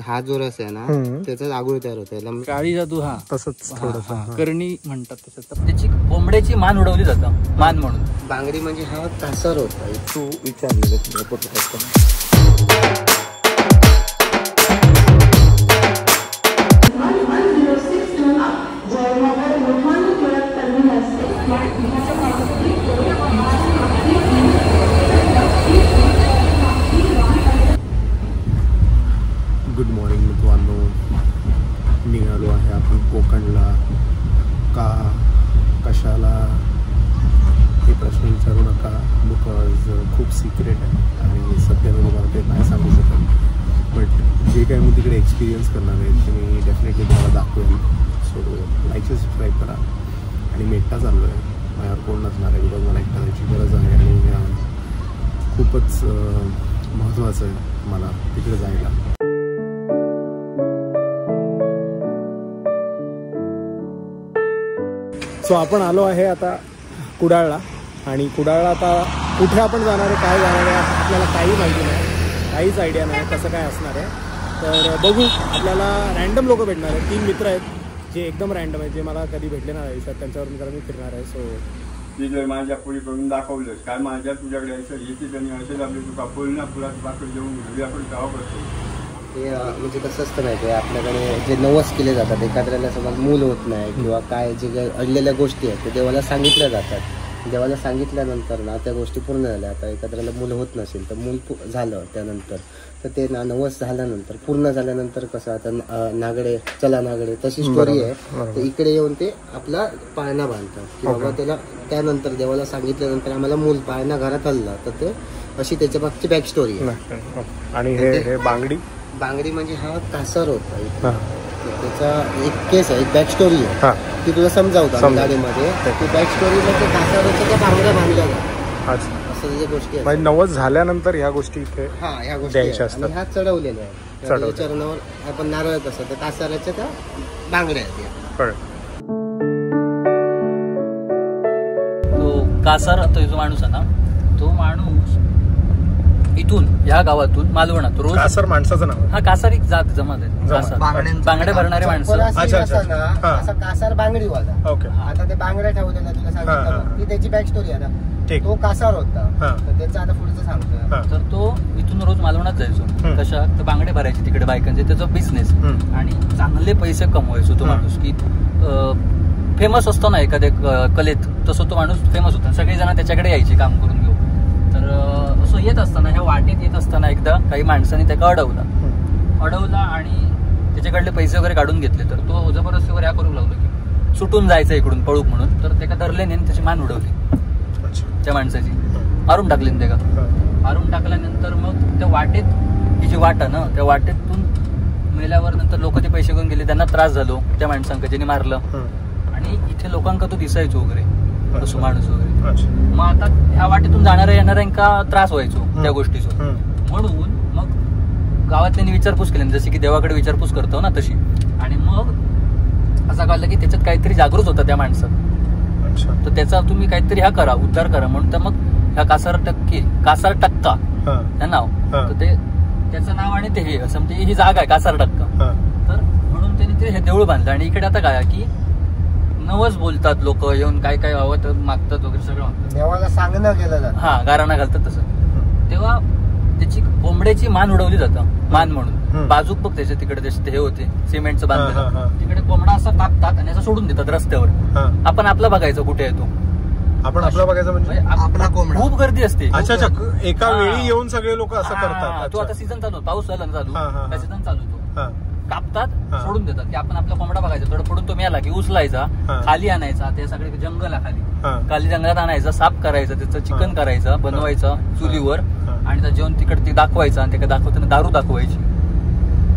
हा जो रस आहे ना त्याचा आगुळ तयार होतो, काळी जादू. हा तसंच थोडंसं करणी म्हणतात त्याच्यात. त्याची कोंबड्याची मान उडवली जातं, मान म्हणून. बांगडी म्हणजे हा कासर होता. तू विचारलेलं गुड मॉर्निंग मित्रांनो, निघालो आहे आपण कोकणला. का कशाला हे प्रश्न विचारू नका, बिकॉज खूप सिक्रेट आहे आणि सध्या मी तुम्हाला ते नाही सांगू शकत. बट जे काही मी तिकडे एक्सपिरियन्स करणार आहे ते मी डेफिनेटली तुम्हाला दाखवेन. सो लाईक सबस्क्राईब करा. आणि मी एकटा चाललो आहे, माझ्यावर कोण नसणार आहे, बिकॉज मला एकटा जायची गरज आहे आणि खूपच महत्त्वाचं आहे मला तिकडे जायला. सो आपण आलो आहे आता कुडाळला. आणि कुडाळला आता कुठे आपण जाणार आहे, काय जाणार आहे आपल्याला काही माहिती नाही, काहीच आयडिया नाही कसं काय असणार आहे. तर बघू, आपल्याला रँडम लोक भेटणार आहेत. 3 मित्र आहेत जे एकदम रँडम आहेत, जे मला कधी भेटले नाही आयुष्यात. त्यांच्यावर मी फिरणार आहे. सो ती जर माझ्या पुढे करून दाखवलंच काय माझ्या तुझ्याकडे येते त्यांनी असेल आपले तुका पोलना फुलात बाकड जेवून घरी आपण गाव करतो. हे म्हणजे कसं असतं माहिती आहे, आपल्याकडे जे नवस केले जातात, एखाद्याला समज मूल होत नाही किंवा काय जे अडलेल्या गोष्टी आहेत ते देवाला सांगितल्या जातात. देवाला सांगितल्यानंतर ना त्या गोष्टी पूर्ण झाल्या. आता एखाद्याला मूल होत नसेल तर मूल झालं त्यानंतर, तर ते ना नवस झाल्यानंतर पूर्ण झाल्यानंतर कसं आता नागडे चला नागडे तशी स्टोरी आहे. तर इकडे येऊन ते आपला पाळणा बांधतात की बाबा त्याला त्यानंतर देवाला सांगितल्यानंतर आम्हाला मूल पाळणा घरात हल्ला, तर ते अशी त्याच्या मागची बॅक स्टोरी आहे. आणि हे बांगडी बांगडी म्हणजे हा कासर होता. त्याचा एक केस आहे, एक बॅक स्टोरी आहे, ती तुला समजावतो गाडीमध्ये. ती बॅक स्टोरीमध्ये कासराच्या त्या बांगड्या बांधल्या जातात. असं जे गोष्टी आहेत. नवस झाल्यानंतर ह्या गोष्टी इथे ह्या गोष्टी आणि ह्या चढवलेल्या आहेत. चरणावर आपण नारळ कसं, तर कासराच्या त्या बांगड्या आहेत. तो कासार जो माणूस आहे ना, तो माणूस इथून या गावातून मालवणात रोज. कासर माणसाचं नाव. हा कासार एक जात जमात आहे. बांगड्या भरणारे माणसं. कासार बांगडीवाला. आता ते बांगड्या ठेवलेल्या तुला सांगितलं, ती त्याची बॅक स्टोरी आहे ना. तो कासार होता, तर त्याचं आता पुढचं सांगतो. तर तो इथून रोज मालवणात जायचो. कशा तर बांगडे भरायचे तिकडे बायकांचे, त्याचा बिझनेस. आणि चांगले पैसे कमवायचो तो माणूस. की फेमस असतो ना एखाद्या कलेत, तसं तो माणूस फेमस होता. सगळेजण त्याच्याकडे यायचे काम करून घेऊ. तर असं येत असताना, ह्या वाटेत येत असताना एकदा काही माणसांनी त्याला अडवला आणि त्याच्याकडले पैसे वगैरे काढून घेतले. तर तो जबरदस्ती वगैरे करू लागलो की सुटून जायचं इकडून पळूक म्हणून. तर त्याला धरले नाही, त्याची मान उडवली त्या माणसाची, मारून टाकली त्याला. मारून टाकल्यानंतर मग त्या वाटेत, ही जी वाट आहे ना, त्या वाटेतून मेल्यावर नंतर लोक ते पैसे घेऊन गेले. त्यांना त्रास झालो त्या माणसांका, ज्यांनी मारलं. आणि इथे लोकांका तो दिसायचो वगैरे तसं माणूस वगैरे. मग आता ह्या वाटेतून जाणाऱ्या येणाऱ्यांका त्रास व्हायचो त्या गोष्टीचा. म्हणून मग गावातल्यांनी विचारपूस केली, जशी की देवाकडे विचारपूस करतो ना तशी. आणि मग असं कळलं की त्याच्यात काहीतरी जागृत होता त्या माणसात. तर त्याचा तुम्ही काहीतरी ह्या करा, उद्धार करा म्हणून. तर मग ह्या कासार टक्का हे नाव. तर ते त्याचं नाव आणि ते हे असं म्हणजे ही जागा आहे कासार टक्का. तर म्हणून त्यांनी ते हे देऊळ बांधलं. आणि इकडे आता काय की नवस बोलतात लोक येऊन, काय काय हवं तर मागतात वगैरे सगळं. देवाला सांगणं केलं जातं. गाराणा घालतात तसं. तेव्हा त्याची कोंबड्याची मान उडवली जातं, मान म्हणून. बाजूक बघ त्याच्या तिकडे हे होते सिमेंटचं बांधलेलं, तिकडे कोंबडा असं कापतात आणि असं सोडून देतात रस्त्यावर. आपण आपलं बघायचं कुठे येतो. आपण आपला बघायचं म्हणजे आपला कोंबडा. खूप गर्दी असते. एका वेळी येऊन सगळे लोक असं करतात. तो आता सीझन चालू, पाऊस झाला चालू, सीझन चालू, तो कापतात, सोडून देतात की आपण आपला कोंबडा बघायचा. थोडं पडून तो मेला की उचलायचा, खाली आणायचा, ते सगळे जंगल आहे खाली जंगलात आणायचा, साफ करायचं, त्याचं चिकन करायचं, बनवायचं चुलीवर. आणि त्या जेवण तिकडे ते दाखवायचं. आणि ते दाखवताना दारू दाखवायची,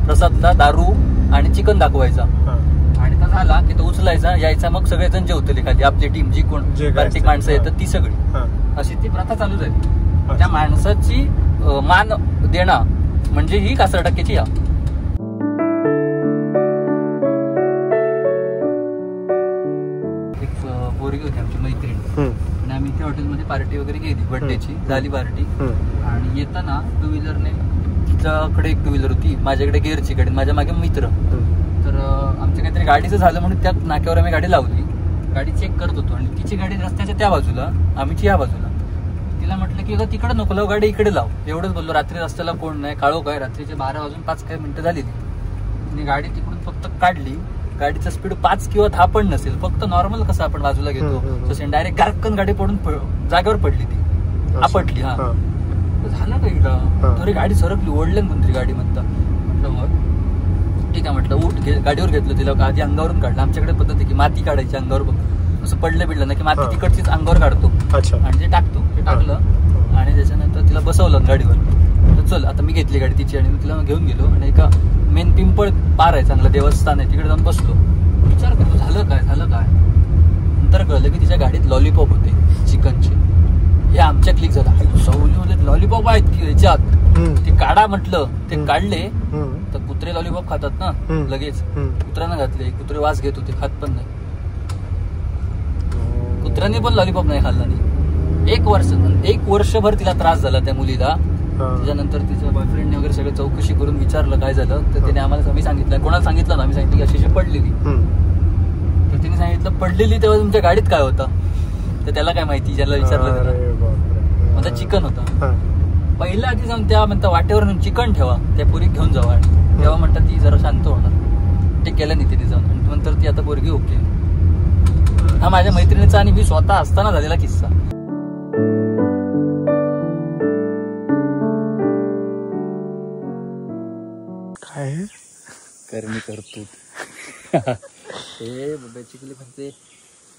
प्रसादला दारू आणि चिकन दाखवायचा. आणि तो झाला की तो उचलायचा, यायचा. मग सगळेजण जेवतले खाली, आपली टीम जी कोण पार्टिक माणसं येतात ती सगळी. अशी ती प्रथा चालू झाली. त्या माणसाची मान देणं म्हणजे ही कासर टक्क्याची. पोरगी होती आमची मैत्रीण, आणि आम्ही त्या हॉटेलमध्ये पार्टी वगैरे गेली, बर्थडेची झाली पार्टी. आणि येताना टू व्हीलरने तिच्याकडे एक टू व्हीलर होती, माझ्याकडे गिअरची गाडी, माझ्या मागे मित्र. तर आमचं काहीतरी गाडीचं झालं म्हणून त्या नाक्यावर आम्ही गाडी लावली, गाडी चेक करत होतो आणि तिची गाडी रस्त्याच्या त्या बाजूला, आम्हीची या बाजूला. तिला म्हटलं की तिकडे नको लाव, गाडी इकडे लाव, एवढंच बोललो. रात्री रस्त्याला कोण नाही, काळोख आहे, रात्रीचे 12 वाजून 5 काही मिनिटं झाली ती. आणि गाडी तिकडून फक्त काढली, गाडीचा स्पीड 5 किंवा 10 पण नसेल, फक्त नॉर्मल कसं आपण बाजूला घेतो तसे डायरेक्ट गारकन गाडी पडून जागेवर पडली ती, आपटली. हा झालं का इकडं, तरी गाडी सरकली, ओढलं कोणतरी गाडी म्हणता. म्हटलं मग ठीक आहे, म्हटलं उठ, गाडीवर घेतलं तिला, आधी अंगावरून काढलं. आमच्याकडे पद्धत आहे की माती काढायची अंगावर, बघ असं पडलं बिडलं ना की माती तिकडचीच अंगावर काढतो आणि ते टाकतो. ते टाकलं आणि त्याच्यानंतर तिला बसवलं गाडीवर. तर चल आता मी घेतली गाडी तिची आणि मी तिला घेऊन गेलो आणि एका मेन पिंपळ पार आहे, चांगलं देवस्थान आहे, तिकडे जाऊन बसलो. विचार करतो झालं काय. नंतर कळलं की तिच्या गाडीत लॉलीपॉप होते चिकनचे. हे आमच्या क्लिक झालं, सवली म्हणजे लॉलीपॉप आहेत की याच्यात, ते काढा म्हटलं. ते काढले तर कुत्रे लॉलीपॉप खातात ना लगेच, कुत्र्यानं घातले. कुत्रे वास घेत होते, खात पण नाही. कुत्र्याने पण लॉलीपॉप नाही खाल्ला नाही. एक वर्षभर तिला त्रास झाला त्या मुलीला. त्याच्यानंतर तिच्या बॉयफ्रेंडने वगैरे सगळं चौकशी करून विचारलं काय झालं, तर त्याने आम्हाला आम्ही सांगितलं, कोणाला सांगितलं ना, आम्ही सांगितलं की अशी पडलेली. तर तिने सांगितलं पडलेली तेव्हा तुमच्या गाडीत काय होतं, तर त्याला काय माहिती, ज्याला विचारलं त्याला माझा चिकन होता. पहिल्या आधी जाऊन त्या म्हणता वाटेवर चिकन ठेवा, त्या पोरी घेऊन जावा, आणि तेव्हा म्हणतात ती जरा शांत होणार. ते केलं नाही तिने जाऊन, आणि नंतर ती आता पोरगी ओके. हा माझ्या मैत्रिणीचा आणि मी स्वतः असताना झालेला किस्सा. काय करणी करतो हे बेसिकली म्हणजे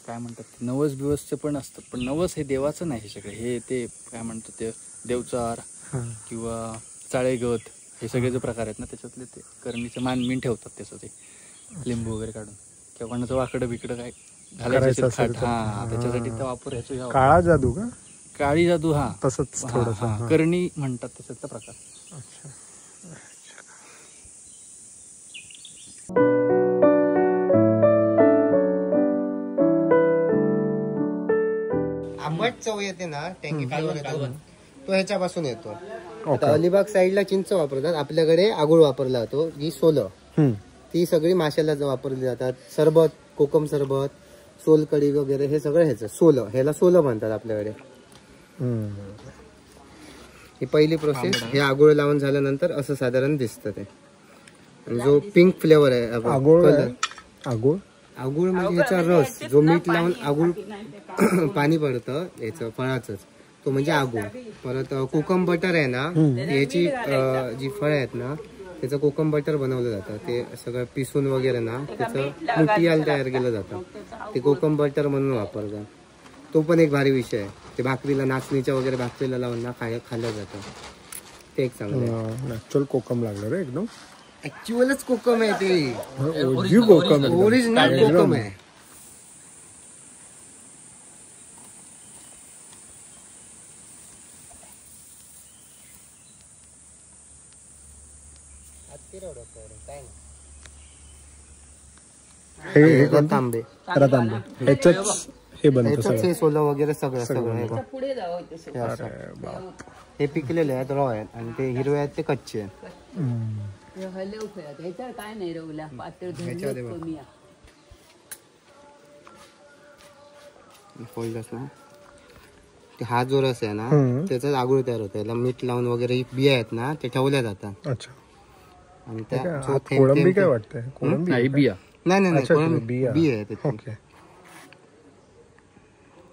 काय म्हणतात, नवस बिवसचं पण असतं, पण नवस हे देवाचं नाही. हे सगळे हे ते काय म्हणतात ते देवचार किंवा चाळेगत हे सगळे जे प्रकार आहेत ना, त्याच्यातले ते करणीचं मान ठेवतात. त्याचं ते लिंबू वगैरे काढून किंवा कोणाचं वाकडं बिकडं काय घालायचं त्याच्यासाठी तर वापर ह्याचो. काळा जादू का, काळी जादू, हा तसंच थोडंसं करणी म्हणतात त्याच्यातला प्रकार. आंबट चव येते ना, टँकी फ्लेवर येतो तो ह्याच्यापासून येतो. अलिबाग साईडला चिंच वापरतात, आपल्याकडे आगुळ वापरला जातो. जी सोलं ती सगळी माशाला वापरली जातात. सरबत, कोकम सरबत, सोलकढी वगैरे हे सगळं ह्याचं सोलं, ह्याला सोलं म्हणतात आपल्याकडे. ही पहिली प्रोसेस. हे आगुळ लावून झाल्यानंतर असं साधारण दिसतं ते. जो पिंक फ्लेवर आहे आगुळ म्हणजे ह्याचा रस, जो मीठ लावून आगुळ पाणी पडतं याचं फळाचंच, तो म्हणजे आगुळ. परत कोकम बटर आहे ना, याची जी फळं आहेत ना त्याचं कोकम बटर बनवलं जातं. ते सगळं पिसून वगैरे ना त्याचं मुटियाल तयार केलं जातं, ते कोकम बटर म्हणून वापरतात. तो पण एक भारी विषय आहे. ते भाकरीला, नाचणीच्या वगैरे भाकरीला लावून ना खाल्लं जातं. ते एक चांगलं नॅचरल कोकम लागलं रे एकदम. ऍक्च्युअलच कोकम आहे ते, कोकम ओरिजिनल कोकम आहे. रतांबे ह्याच हे बनतं हे सोलं वगैरे सगळं पुढे हे पिकलेले आहेत, रॉ आहेत, आणि ते हिरवे आहेत ते कच्चे आहेत. काय नाही रवला हा जो रस आहे ना त्याचा आगुळ तयार होतो. याला मीठ लावून वगैरे बिया आहेत ना ते ठेवल्या जातात. आणि त्या कोळंबी काय वाटतंय, बिया नाही बिया आहेत.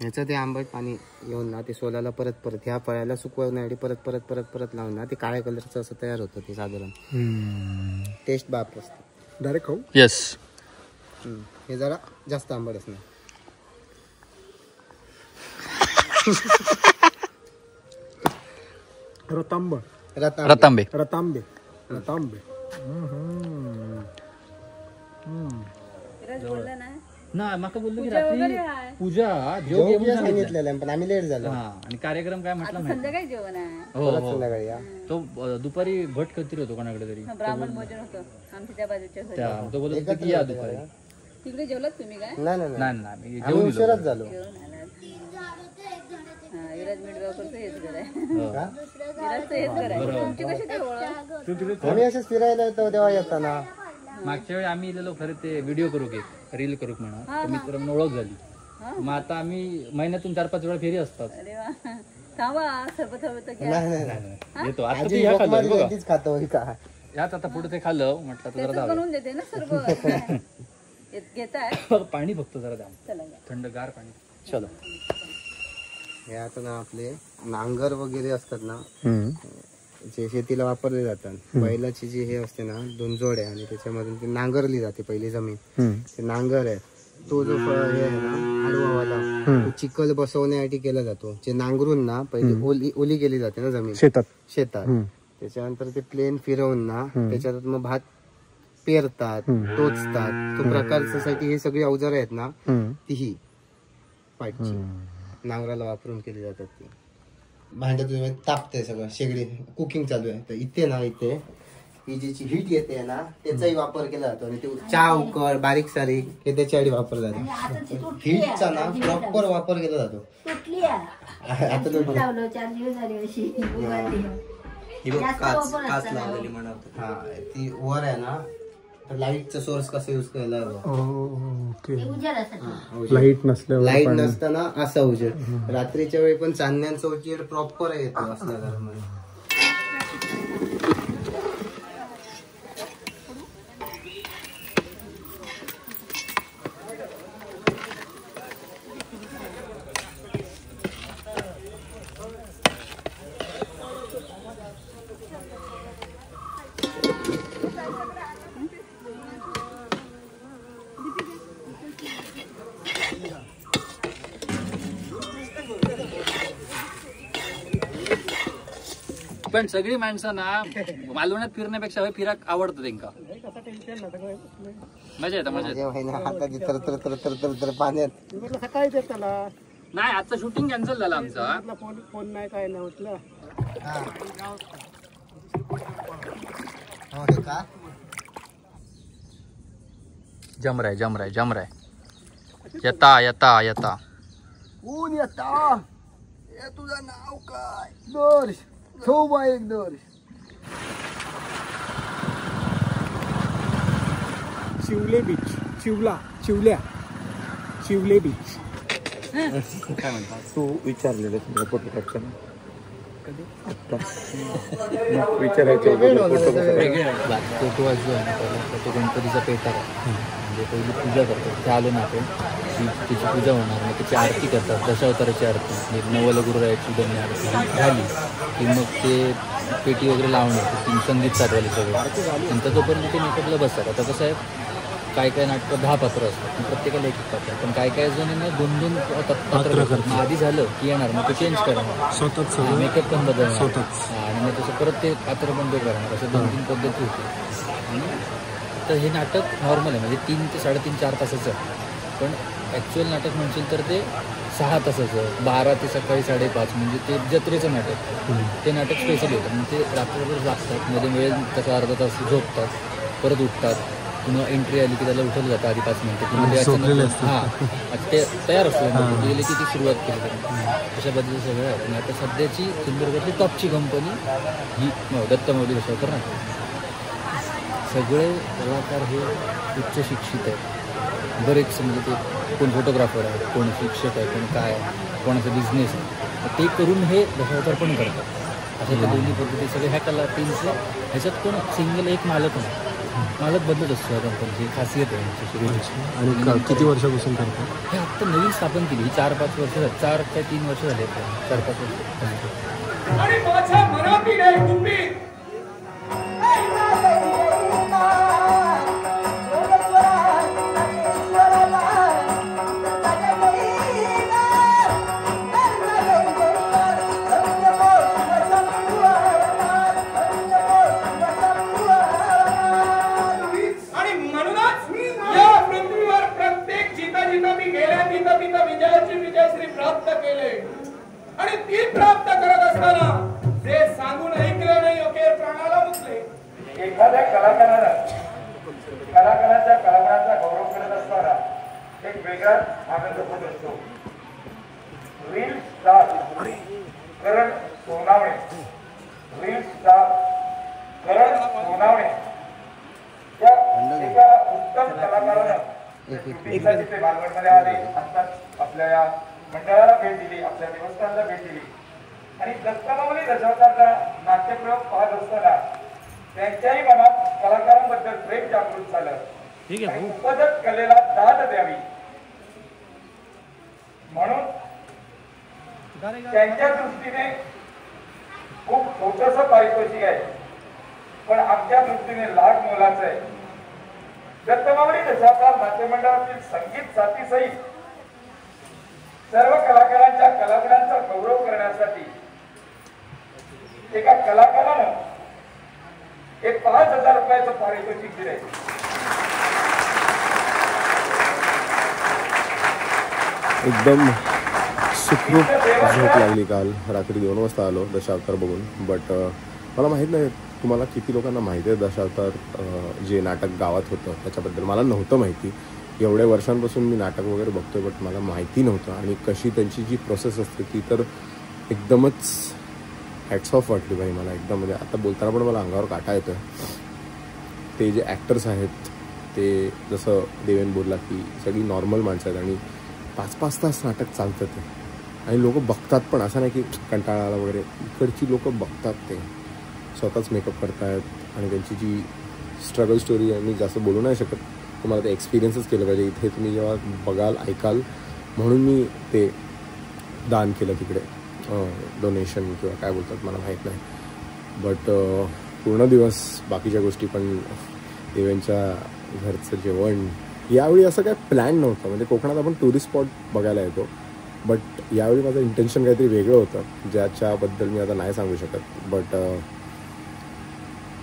ह्याचं ते आंबट पाणी येऊन ना ते सोलाला परत ह्या फळाला सुकवण्यासाठी परत लावून ना ते काळ्या कलरचं असं तयार होतं. ते साधारण टेस्ट बाप असते. डायरेक्ट खाऊ. येस, हे जरा जास्त आंबट असणार. रतांबे ना माका बोललो की रात्री पूजा सांगितलेलं पण आम्ही लेट झालो. आणि कार्यक्रम काय म्हटलं संध्याकाळी जेवण आहे. संध्याकाळी तो दुपारी भट कधी होतो कोणाकडे तरी, ब्राह्मण भोजन होतं आमच्या त्या बाजूच्या. तो बोलत होता की या दुपारी. तिकडे जेवलात तुम्ही काय? नाही मी जेवून उशिराच झालो. विराज मिडगावकरचं हेच घर आहे. विराजचं हेच घर आहे. तुमची कशी काय ओळख? आम्ही असंच फिरायला येतो तेव्हा येताना. मागच्या वेळी आम्ही इलेलो खरं ते व्हिडिओ करू की रील करू म्हणा मित्र म्हणून ओळख झाली. मग आता आम्ही महिन्यातून 4-5 वेळा फेरी असतात. अरे वा, थांबा सरबत हवं तर घ्या. नाही येतो आता आजी ते ह्या खाल्लं लोकमारी बघा. लगेच खातो होय का. याच आता पुढे ते खाल्लं म्हटलं तर जरा त्याचं जाऊ बनवून देते ना सरबत. घेताय पाणी फक्त जरा द्या चला घ्या. थंडगार पाणी. चलो हे आता ना आपले नांगर वगैरे असतात ना जे शेतीला वापरले जातात. बैलाची जी हे असते ना 2 जोड्या आणि त्याच्यामधून ती नांगरली जाते पहिली जमीन. ते नांगर आहे तो जो हे आहे ना आडवावाला तो चिखल बसवण्यासाठी केला जातो. जे नांगरून ना पहिली ओली केली जाते ना जमीन शेतात. त्याच्यानंतर ते प्लेन फिरवून ना त्याच्यात मग भात पेरतात टोचतात. तो प्रकारसाठी हे सगळी अवजारं आहेत ना तीही पाठची नांगराला वापरून केली जातात. ती भांड्यात तापते सगळं शेगडी कुकिंग चालू आहे. तर इथे ना इथे ही जी हीट येते ना त्याचाही वापर केला जातो. आणि ते चहा उकळ बारीक सारीक हे त्याच्यासाठी वापरला जातो. हीटचा ना प्रॉपर वापर केला जातो. आता तो काच लावलेली म्हणत. हा ती वर आहे ना तर लाईटचा सोर्स कसा युज करायला लाईट नसल्यावर लाईट नसताना असा उजेड. रात्रीच्या वेळी पण चांदण्यांचा उजेड प्रॉपर येतो असल्या घरामध्ये. पण सगळी माणसं ना मालवण्यात फिरण्यापेक्षा फिराक आवडतं त्यांना. मजा येतं मजा येतं. पाण्यात सकाळी त्याला नाही आजचं शूटिंग कॅन्सल झालं आमचं. फोन नाही काय नाही म्हटलं. जमराय जमराय जमराय येता येता येता. ऊन येता. तुझं नाव काय? दर्श सौबा एक दर्श. चिवले बीच चिवले बीच. काय म्हणतात तू विचारलेलं तुझ्या फोटो कॅप्शन विचारायचं वेगळे फोटो जो आहे ना तो गणपतीचा पेटा आहे. म्हणजे पहिली पूजा करतात. तिथे आलो ना आपण त्याची पूजा होणार मग त्याची आरती करतात. दशावताराची आरती नवल गुरुरायाची गण्य आरती झाली की मग ते पेटी वगैरे लावणं तीन संगीत साधवायला सगळं. नंतर तोपर्यंत ते नाटकला बसतात. आता कसं आहे काय काय नाटकं 10 पात्र असतात. प्रत्येकाला एक पात्र. पण काय काय जणांना 2-2 पात्र करतात. आधी झालं की येणार मग ते चेंज करणार स्वतःच मेकअप पण बदलणार आणि मग तसं परत ते पात्र बंद करणार. असं 2-3 पद्धती होती. तर हे नाटक नॉर्मल आहे म्हणजे 3 ते 3.5-4 तासाचं. पण ॲक्च्युअल नाटक म्हणशील तर ते 6 तासाचं 12 ते सकाळी 5:30 म्हणजे ते जत्रेचं नाटक. ते नाटक स्पेशल होतं. म्हणजे ते रात्रभर जागतात मध्ये वेळ त्याचा अर्धा तास झोपतात परत उठतात. पुन्हा एंट्री आली की त्याला उठवलं जातं आधी 5 मिनिटं. हां ते तयार असतं गेले की ती सुरुवात केली त्यांनी. अशा पद्धतीचं सगळं आहे. आणि आता सध्याची सिंधुदुर्गातली टॉपची कंपनी ही दत्त माऊली दशावतार नाटक. सगळे कलाकार हे उच्च शिक्षित आहेत. बरेच म्हणजे ते कोण फोटोग्राफर आहे कोण शिक्षक आहे कोण काय आहे कोणाचा बिझनेस आहे. ते करून हे दशावतार पण करतात. अशा त्या दोन्ही पद्धती सगळे ह्या कला टीमचं. ह्याच्यात कोण सिंगल एक मालक नाही. मालक बदलत असतो या कंपनीची खासियत आहे. आणि किती वर्षापासून करतात हे आत्ता नवीन स्थापन केली ही 4-5 वर्ष झाली. 4 ते 3 वर्ष झाले 4-5 वर्ष. विजयश्री प्राप्त केले आणि ती प्राप्त करत असताना जे सांगून ऐकले नाही ओके प्राणाला मुकले. एखाद्या कलाकाराच्या गौरव करत असताना एक वेगळाच आनंद होत असतो. रील स्टार करण सोनावणे, रील स्टार करण सोनावणे या एका उत्तम कलाकारानं शूटिंगसाठी ते मालवणमध्ये आले. आत्ताच आपल्या या मंडळाला भेट दिली, आपल्या देवस्थानाला भेट दिली आणि दत्तमाऊली दशावतारचा नाट्यप्रयोग पाहत असताना त्यांच्याही मनात कलाकारांबद्दल प्रेम जागृत झालं. उपजत कलेला दाद द्यावी म्हणून त्यांच्या दृष्टीने खूप छोटस पारितोषिक आहे, पण आमच्या दृष्टीने लाख मोलाचं आहे. दत्तमाऊली दशावतार नाट्यमंडळातील संगीत साथीसहित सर्व कलाकारांच्या कलागुणांचा गौरव करण्यासाठी एका कलाकारानं हे 5,000 रुपयाचं पारितोषिक दिले. एकदम सुखरूप झोप लागली. काल रात्री 2 वाजता आलो दशावतार बघून. बट मला माहीत नाही तुम्हाला किती लोकांना माहिती आहे दशावतार जे नाटक गावात होतं त्याच्याबद्दल. मला नव्हतं माहिती. एवढ्या वर्षांपासून मी नाटक वगैरे बघतोय, बट मला माहिती नव्हतं. आणि कशी त्यांची जी प्रोसेस असते ती तर एकदमच हॅट्स ऑफ वाटली बाई मला एकदम. म्हणजे आता बोलताना पण मला अंगावर काटा येतो. ते जे ॲक्टर्स आहेत ते जसं देवेन बोलला की सगळी नॉर्मल माणसं आहेत आणि 5-5 तास नाटक चालतं ते. आणि लोक बघतात पण, असं नाही की कंटाळाला वगैरे. इकडची लोक बघतात, ते स्वतःच मेकअप करतायत आणि त्यांची जी स्ट्रगल स्टोरी आहे मी जास्त बोलू नाही शकत. तुम्हाला ते एक्सपिरियन्सच केलं पाहिजे. इथे तुम्ही जेव्हा बघाल ऐकाल म्हणून मी ते दान केलं तिकडे, डोनेशन किंवा काय बोलतात मला माहीत नाही. बट पूर्ण दिवस बाकीच्या गोष्टी पण देवेंच्या घरचं जेवण. यावेळी असं काय प्लॅन नव्हतं. म्हणजे कोकणात आपण टुरिस्ट स्पॉट बघायला येतो, बट यावेळी माझं इंटेन्शन काहीतरी वेगळं होतं ज्याच्याबद्दल मी आता नाही सांगू शकत. बट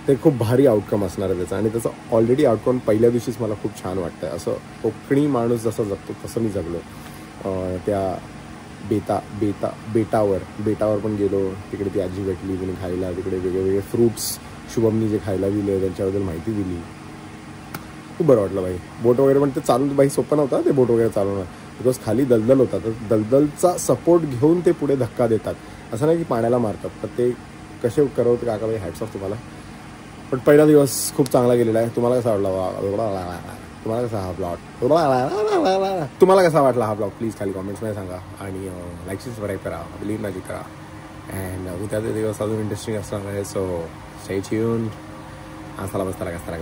ते खूप भारी आउटकम असणार आहे त्याचा. आणि त्याचं ऑलरेडी आउटकम पहिल्या दिवशीच मला खूप छान वाटतं. असं कोकणी माणूस जसं जगतो तसं मी जगलो. त्या बेटावर पण गेलो. तिकडे ती आजी भेटली, तिने खायला तिकडे वेगळे फ्रूट्स शुभमनी जे खायला दिले त्यांच्याबद्दल माहिती दिली. खूप बरं वाटलं बाई. बोट वगैरे पण ते चालून बाई सोपं नव्हतं ते बोट वगैरे चालवणं, बिकॉज खाली दलदल होता. तर दलदलचा सपोर्ट घेऊन ते पुढे धक्का देतात. असं नाही की पाण्याला मारतात. तर ते कसे करवते काका बाई, हॅट्स ऑफ तुम्हाला. पण पहिला दिवस खूप चांगला गेलेला आहे. तुम्हाला कसा वाटला? तुम्हाला कसा हा ब्लॉग तुम्हाला कसा वाटला हा ब्लॉग प्लीज खाली कॉमेंट्समध्ये सांगा. आणि लाईक सबस्क्राईब करा, बिलीव्ह माझी करा. अँड उद्याचे दिवस अजून इंटरेस्टिंग असणार आहे. So stay tuned. आसाला बसताला कसं